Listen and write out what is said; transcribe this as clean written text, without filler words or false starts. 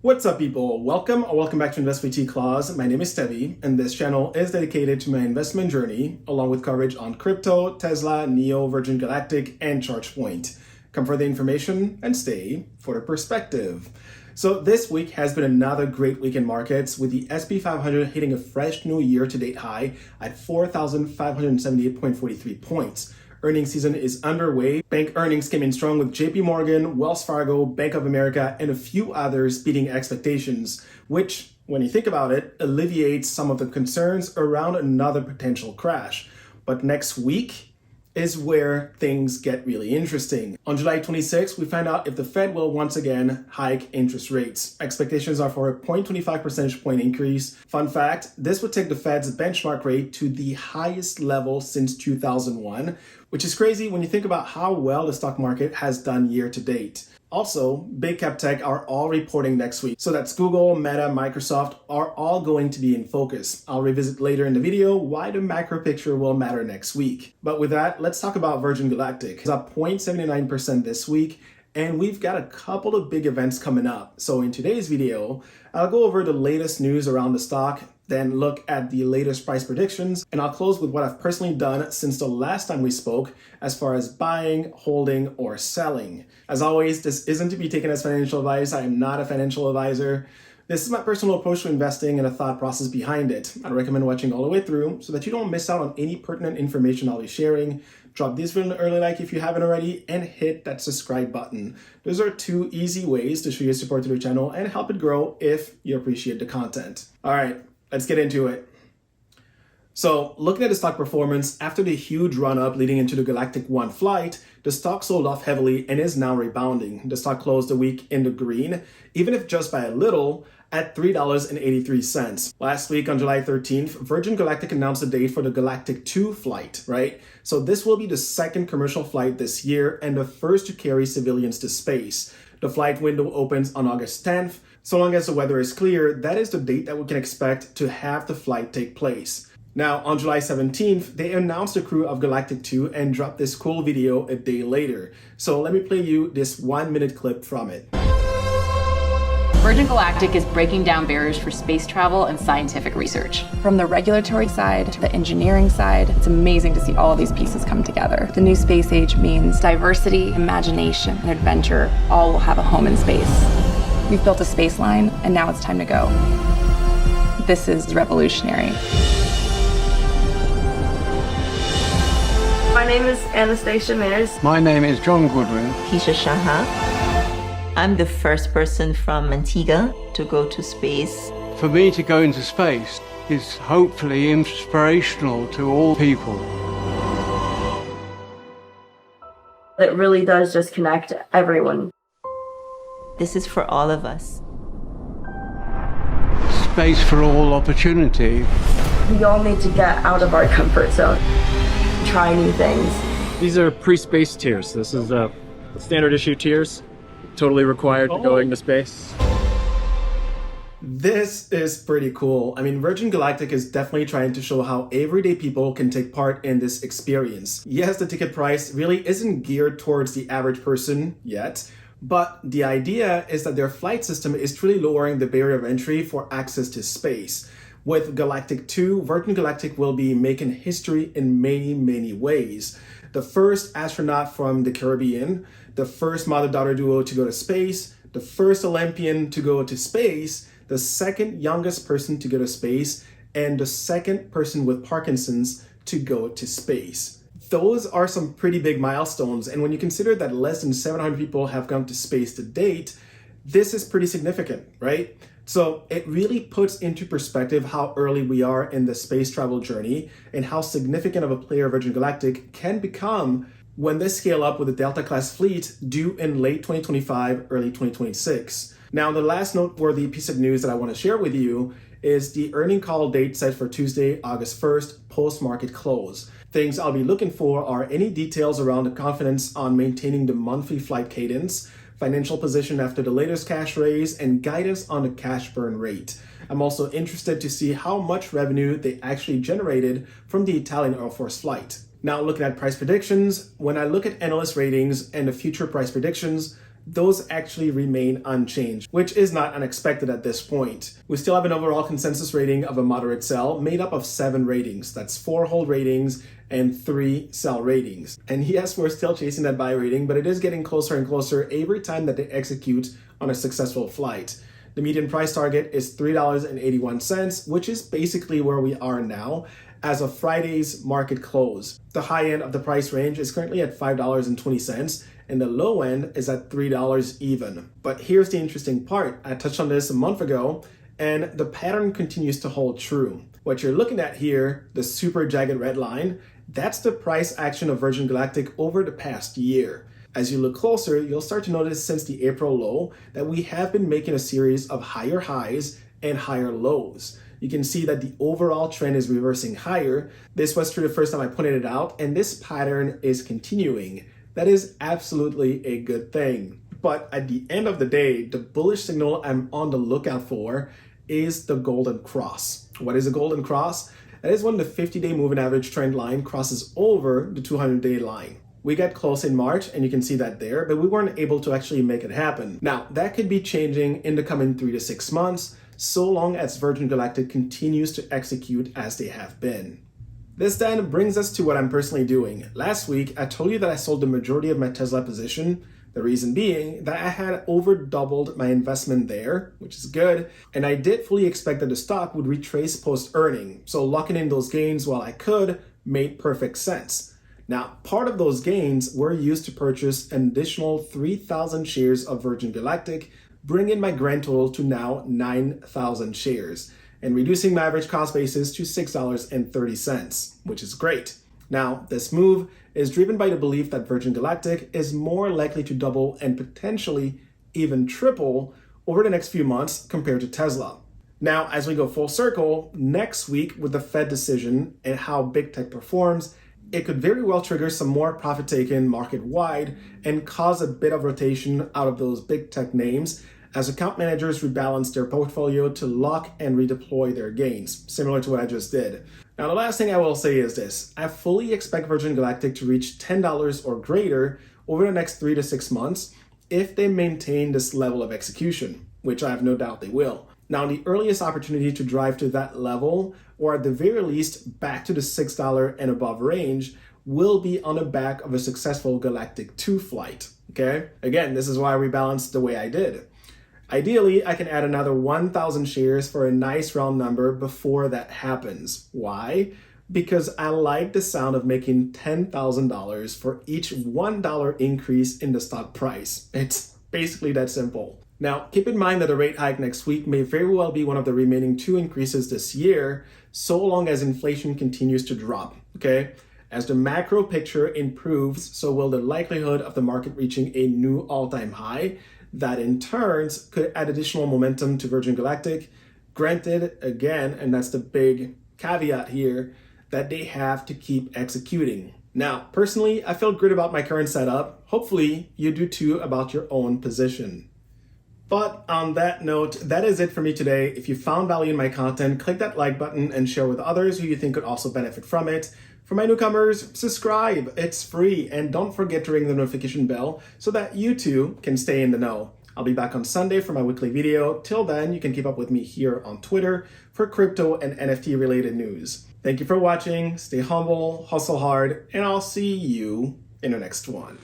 What's up, people? Welcome back to Invest with T Claus. My name is Stevie, and this channel is dedicated to my investment journey, along with coverage on crypto, Tesla, Neo, Virgin Galactic, and ChargePoint. Come for the information and stay for the perspective. So this week has been another great week in markets, with the SP 500 hitting a fresh new year-to-date high at 4,578.43 points. Earnings season is underway. Bank earnings came in strong with JP Morgan, Wells Fargo, Bank of America, and a few others beating expectations, which, when you think about it, alleviates some of the concerns around another potential crash. But next week is where things get really interesting. On July 26th, we find out if the Fed will once again hike interest rates. Expectations are for a 0.25 percentage point increase. Fun fact, this would take the Fed's benchmark rate to the highest level since 2001, which is crazy when you think about how well the stock market has done year to date. Also, big cap tech are all reporting next week. So that's Google, Meta, Microsoft are all going to be in focus. I'll revisit later in the video why the macro picture will matter next week. But with that, let's talk about Virgin Galactic. It's up 0.79% this week, and we've got a couple of big events coming up. So in today's video, I'll go over the latest news around the stock, then look at the latest price predictions, and I'll close with what I've personally done since the last time we spoke as far as buying, holding, or selling. As always, this isn't to be taken as financial advice. I am not a financial advisor. This is my personal approach to investing and a thought process behind it. I'd recommend watching all the way through so that you don't miss out on any pertinent information I'll be sharing. Drop this video an early like if you haven't already, and hit that subscribe button. Those are two easy ways to show your support to the channel and help it grow if you appreciate the content. All right, let's get into it. So looking at the stock performance, after the huge run-up leading into the Galactic 1 flight, the stock sold off heavily and is now rebounding. The stock closed the week in the green, even if just by a little, at $3.83. Last week on July 13th, Virgin Galactic announced the date for the Galactic 2 flight, right? So this will be the second commercial flight this year and the first to carry civilians to space. The flight window opens on August 10th. So long as the weather is clear, that is the date that we can expect to have the flight take place. Now, on July 17th, they announced the crew of Galactic 2 and dropped this cool video a day later. So let me play you this 1-minute clip from it. Virgin Galactic is breaking down barriers for space travel and scientific research. From the regulatory side to the engineering side, it's amazing to see all of these pieces come together. The new space age means diversity, imagination, and adventure all will have a home in space. We've built a space line, and now it's time to go. This is revolutionary. My name is Anastasia Mears. My name is John Goodwin. Keisha Shaha. I'm the first person from Antigua to go to space. For me to go into space is hopefully inspirational to all people. It really does just connect everyone. This is for all of us. Space for all opportunity. We all need to get out of our comfort zone, try new things. These are pre-space tiers. This is standard issue tiers, totally required to going to space. This is pretty cool. I mean, Virgin Galactic is definitely trying to show how everyday people can take part in this experience. Yes, the ticket price really isn't geared towards the average person yet, but the idea is that their flight system is truly lowering the barrier of entry for access to space. With Galactic 2, Virgin Galactic will be making history in many, many ways. The first astronaut from the Caribbean, the first mother-daughter duo to go to space, the first Olympian to go to space, the second youngest person to go to space, and the second person with Parkinson's to go to space. Those are some pretty big milestones, and when you consider that less than 700 people have gone to space to date, this is pretty significant, right? So it really puts into perspective how early we are in the space travel journey and how significant of a player Virgin Galactic can become when they scale up with the Delta class fleet due in late 2025, early 2026. Now, the last noteworthy piece of news that I want to share with you is the earning call date set for Tuesday, August 1st, post-market close. Things I'll be looking for are any details around the confidence on maintaining the monthly flight cadence, financial position after the latest cash raise, and guidance on the cash burn rate. I'm also interested to see how much revenue they actually generated from the Italian Air Force flight. Now, looking at price predictions, when I look at analyst ratings and the future price predictions, those actually remain unchanged, which is not unexpected at this point. We still have an overall consensus rating of a moderate sell made up of 7 ratings. That's 4 hold ratings and 3 sell ratings. And yes, we're still chasing that buy rating, but it is getting closer and closer every time that they execute on a successful flight. The median price target is $3.81, which is basically where we are now as of Friday's market close. The high end of the price range is currently at $5.20, and the low end is at $3 even. But here's the interesting part. I touched on this a month ago, and the pattern continues to hold true. What you're looking at here, the super jagged red line, that's the price action of Virgin Galactic over the past year. As you look closer, you'll start to notice since the April low that we have been making a series of higher highs and higher lows. You can see that the overall trend is reversing higher. This was true the first time I pointed it out, and this pattern is continuing. That is absolutely a good thing. But at the end of the day, the bullish signal I'm on the lookout for is the golden cross. What is a golden cross? That is when the 50-day moving average trend line crosses over the 200-day line. We got close in March, and you can see that there, but we weren't able to actually make it happen. Now, that could be changing in the coming 3 to 6 months, so long as Virgin Galactic continues to execute as they have been. This then brings us to what I'm personally doing. Last week, I told you that I sold the majority of my Tesla position, the reason being that I had over doubled my investment there, which is good, and I did fully expect that the stock would retrace post-earning, so locking in those gains while I could made perfect sense. Now, part of those gains were used to purchase an additional 3,000 shares of Virgin Galactic, bringing my grand total to now 9,000 shares, and reducing my average cost basis to $6.30, which is great. Now, this move is driven by the belief that Virgin Galactic is more likely to double and potentially even triple over the next few months compared to Tesla. Now, as we go full circle, next week with the Fed decision and how big tech performs, it could very well trigger some more profit taking market-wide and cause a bit of rotation out of those big tech names as account managers rebalance their portfolio to lock and redeploy their gains, similar to what I just did. Now, the last thing I will say is this. I fully expect Virgin Galactic to reach $10 or greater over the next 3 to 6 months if they maintain this level of execution, which I have no doubt they will. Now, the earliest opportunity to drive to that level, or at the very least back to the $6 and above range, will be on the back of a successful Galactic 2 flight, okay? Again, this is why I rebalanced the way I did. Ideally, I can add another 1,000 shares for a nice round number before that happens. Why? Because I like the sound of making $10,000 for each $1 increase in the stock price. It's basically that simple. Now, keep in mind that a rate hike next week may very well be one of the remaining 2 increases this year, so long as inflation continues to drop, okay? As the macro picture improves, so will the likelihood of the market reaching a new all-time high. That in turn could add additional momentum to Virgin Galactic. Granted, again, and that's the big caveat here, that they have to keep executing. Now, personally, I feel good about my current setup. Hopefully, you do too about your own position. But on that note, that is it for me today. If you found value in my content, click that like button and share with others who you think could also benefit from it. For my newcomers, subscribe, it's free, and don't forget to ring the notification bell so that you too can stay in the know. I'll be back on Sunday for my weekly video. Till then, you can keep up with me here on Twitter for crypto and NFT related news. Thank you for watching, stay humble, hustle hard, and I'll see you in the next one.